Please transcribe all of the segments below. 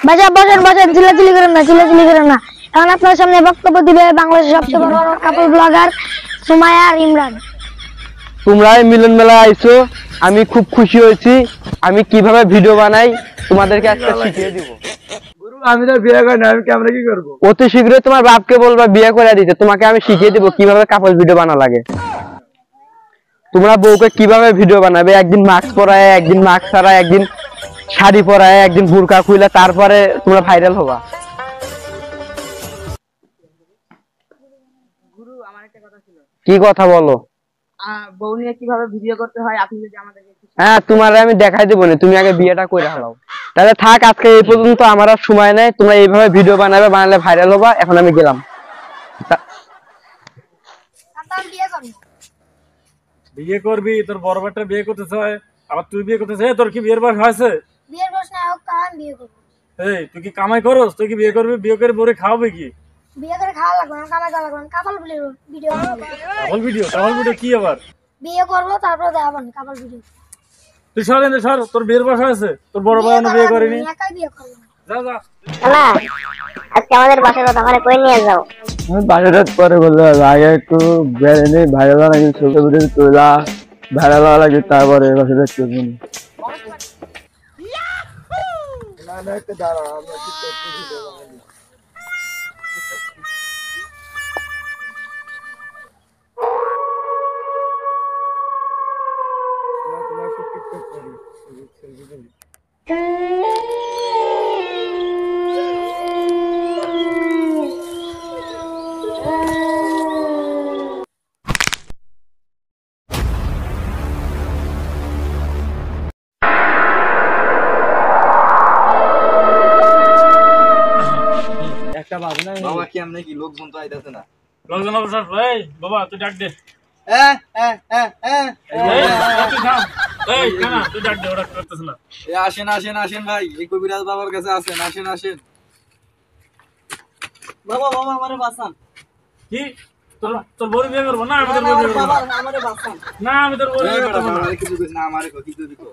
বাজা বসেন বসেন, চিল্লাচিল্লি করেন না, চিল্লাচিল্লি করেন না। এখন আপনার সামনে বক্তব্য দিবে বাংলাদেশের সবচেয়ে বড় কাপল ব্লগার সুমাইয়া আর ইমরান। তোমরা এই মিলন মেলা আইছো, আমি খুব খুশি হয়েছি। আমি কিভাবে ভিডিও বানাই তোমাদেরকে আজকে শিখিয়ে দিব। গুরু আমি তো বিয়ে করি না, আমি ক্যামেরা কি করবো? অতি শীঘ্রই তোমার বাপকে বলবা বিয়ে করে দিতে, তোমাকে আমি শিখিয়ে দিব কিভাবে কাপল ভিডিও বানা লাগে। তোমরা বউকে কিভাবে ভিডিও বানাবে, একদিন মাস্ক পরায়, একদিন মাস্ক ছাড়া, একদিন শাড়ি পরায়, একদিন বুরকা খুলে, তারপরে তোমরা ভাইরাল হবা। গুরু আমার একটা কথা ছিল, কি কথা বলো? বউ নিয়ে কিভাবে ভিডিও করতে হয় আপনি যদি আমাদেরকে একটু হ্যাঁ, তোমার আমি দেখাই দেবো না, তুমি আগে বিয়েটা করে হালাও। তাহলে থাক, আজকে এই পর্যন্ত, আমার আর সময় নেই। তোমরা এইভাবে ভিডিও বানাবে, বানালে ভাইরাল হবা। এখন আমি গেলাম। বিয়ে করবি, তোর বড় বেটা বিয়ে করতে চায়, আবার তুই বিয়ে করতে চাই। তোর কি বিয়ের বয়স হয়েছে? বিয়ের বয়স না হোক, কারণ বিয়ে করবো। এই তুই কি কামাই করস? তুই কি বিয়ে করবি? বিয়ে করে বউরে খাওয়াবে কি? বিয়ে করে খাওয়া লাগবে না, কামাই করা লাগবে না, কাপল ভিডিও বানাবো। কাপল ভিডিও কি আবার? বিয়ে করবো তারপর দেখাবো না কাপল ভিডিও। তুই সর এনে সর, তোর বিয়ের বয়স হয়েছে, তোর বড় ভাই বিয়ে করেনি। একাই বিয়ে করবো। যা যা। না আজকে আমাদের বাসার কথা মানে কই নিয়ে যাও? আমি বাসাটা পরে বলতে হবে, আগে একটু বেড়ে নেই, ভাইরাল হওয়া লাগে, ছবি ভিডিও তোলা, ভাইরাল হওয়া লাগে, তারপরে বাসাটা চলবে না। একটা বাজে না বাবা কি আমনে কি লোকজন তো আইতাছে না? লোকজন অবসর। এই বাবা তুই ডাক দে। তুই থাম। এই কেন তুই ডাক দে, ওরা করতেছ না। এ আসেন আসেন আসেন ভাই, এই কবিরাজ বাবার কাছে আসেন, আসেন আসেন। বাবা বাবা আমারে বাঁচান। কি তোর তোর বড় বিয়ে করবো না? আমাদের বড় বিয়ে করবো না। আমারে বাঁচান। না আমি তোর বড় বিয়ে করবো না। কিছু কইছ না, আমারে কি কইবি কো?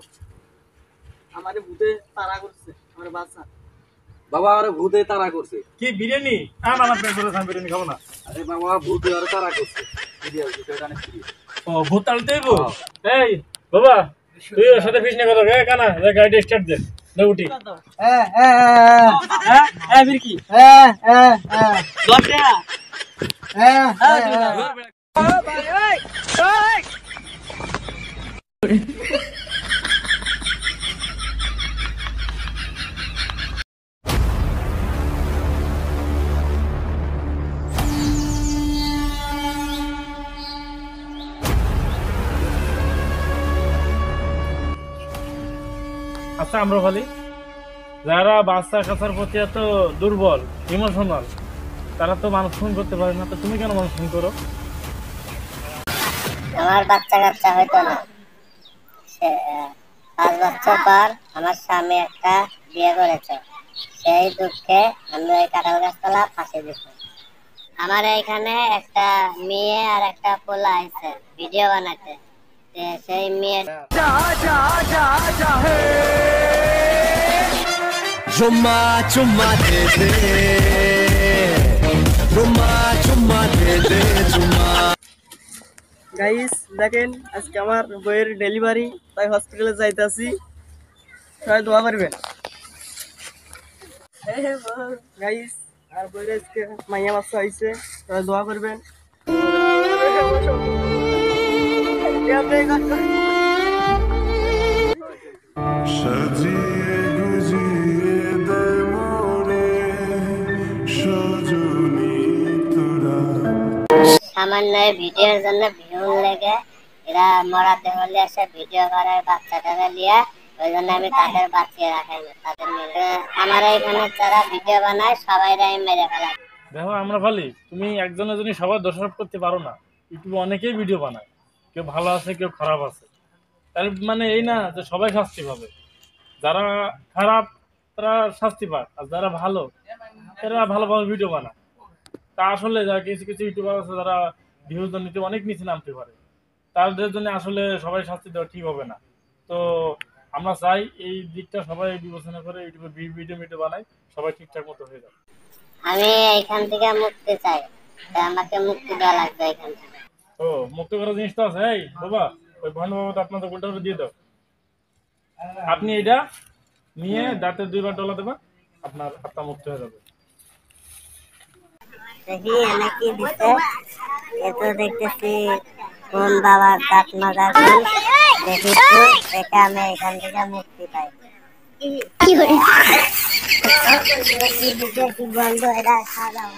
আমারে ভূতে তাড়া করছে, আমারে বাঁচা। বাবা আরে ভূতে তাড়া করছে। কি বিরিয়ানি? না না পেট ভরে খাম, বিরিয়ানি খাবো না। আরে বাবা ভূতে আরে তাড়া করছে। সিরিয়াস বিষয়টা অনেক সিরিয়াস। ও ভূত তাড়তেই বউ। এই বাবা তুই ওর সাথে ফিস না কথা রে, কানা রে গাড়ি স্টার্ট দে, দে উঠি। হ্যাঁ হ্যাঁ বিরকি লটে আচ্ছা আমরা বলি, যারা বাচ্চা কাচ্চার প্রতি এত দুর্বল ইমোশনাল, তারা তো মানুষ ফোন করতে পারে না, তো তুমি কেন মানুষ ফোন করো? আমার বাচ্চা কাচ্চা হয়তো না, 5 বছর পর আমার স্বামী একটা বিয়ে করেছে, সেই দুঃখে আমি ওই কাঁঠাল গাছতলা ফাঁসি দিচ্ছি। আমার এখানে একটা মেয়ে আর একটা পোলা আছে ভিডিও বানাতে, সেই মেয়ে চুম্মা চুম্মা দে দে, চুম্মা চুম্মা দে দে চুম্মা। গাইস দেখেন আজকে আমার বইয়ের ডেলিভারি, তাই হসপিটালে যাইতাছি, সবাই দোয়া করবেন গাইস। আর বইয়ের আজকে মাইয়া বাচ্চা হয়েছে, সবাই দোয়া করবেন। সাজিয়ে গুজিয়ে দে মোরে সজনী তোরা। সামান্য ভিডিওর জন্য ভিউ লেগে এরা মরাতে হলে এসে ভিডিও করে বাচ্চাটাকে নিয়ে, ওই জন্য আমি তাদের বাঁচিয়ে রাখাই না, তাদের মেরে আমার এখানে যারা ভিডিও বানায় সবাই মেরে ফেলা। দেখো আমরা বলি, তুমি একজনের জন্য সবার দোষারোপ করতে পারো না। ইউটিউবে অনেকেই ভিডিও বানায়, কেউ ভালো আছে কেউ খারাপ আছে, তার মানে এই না যে সবাই শাস্তি পাবে। যারা খারাপ তারা শাস্তি পায়, আর যারা ভালো এরা ভালোভাবে ভিডিও বানায়। তা আসলে যারা কিছু কিছু ইউটিউবার আছে যারা ভিউজ নিতে অনেক নিচে নামতে পারে, তাদের জন্য আসলে সবাই শাস্তি দেওয়া ঠিক হবে না। তো আমরা চাই এই দিকটা সবাই বিবেচনা করে ইউটিউবে ভিডিও বানাই, সবাই ঠিকঠাক মতো হয়ে যাবে। আমি এখান থেকে মুক্তি চাই, তাই আমাকে মুক্তি দেওয়া লাগবে এখান থেকে। ও মুক্ত করার জিনিস তো আছে। এই বাবা, ওই ভণ্ড বাবাটা আপনাদের গোলটা দিয়ে দাও। আপনি এটা নিয়ে দাঁতে 2বার ডলা দেবা, আপনার আত্মা মুক্ত হয়ে যাবে। দেখি এনে কি দিছে, এ তো দেখতেছি কোন বাবার দাঁত মাজার ফুল। দেখি তো, দেখে আমি এখান থেকে মুক্তি পাই। কি দিছে, কি বন্ধ, এটা খাওয়া দাওয়া।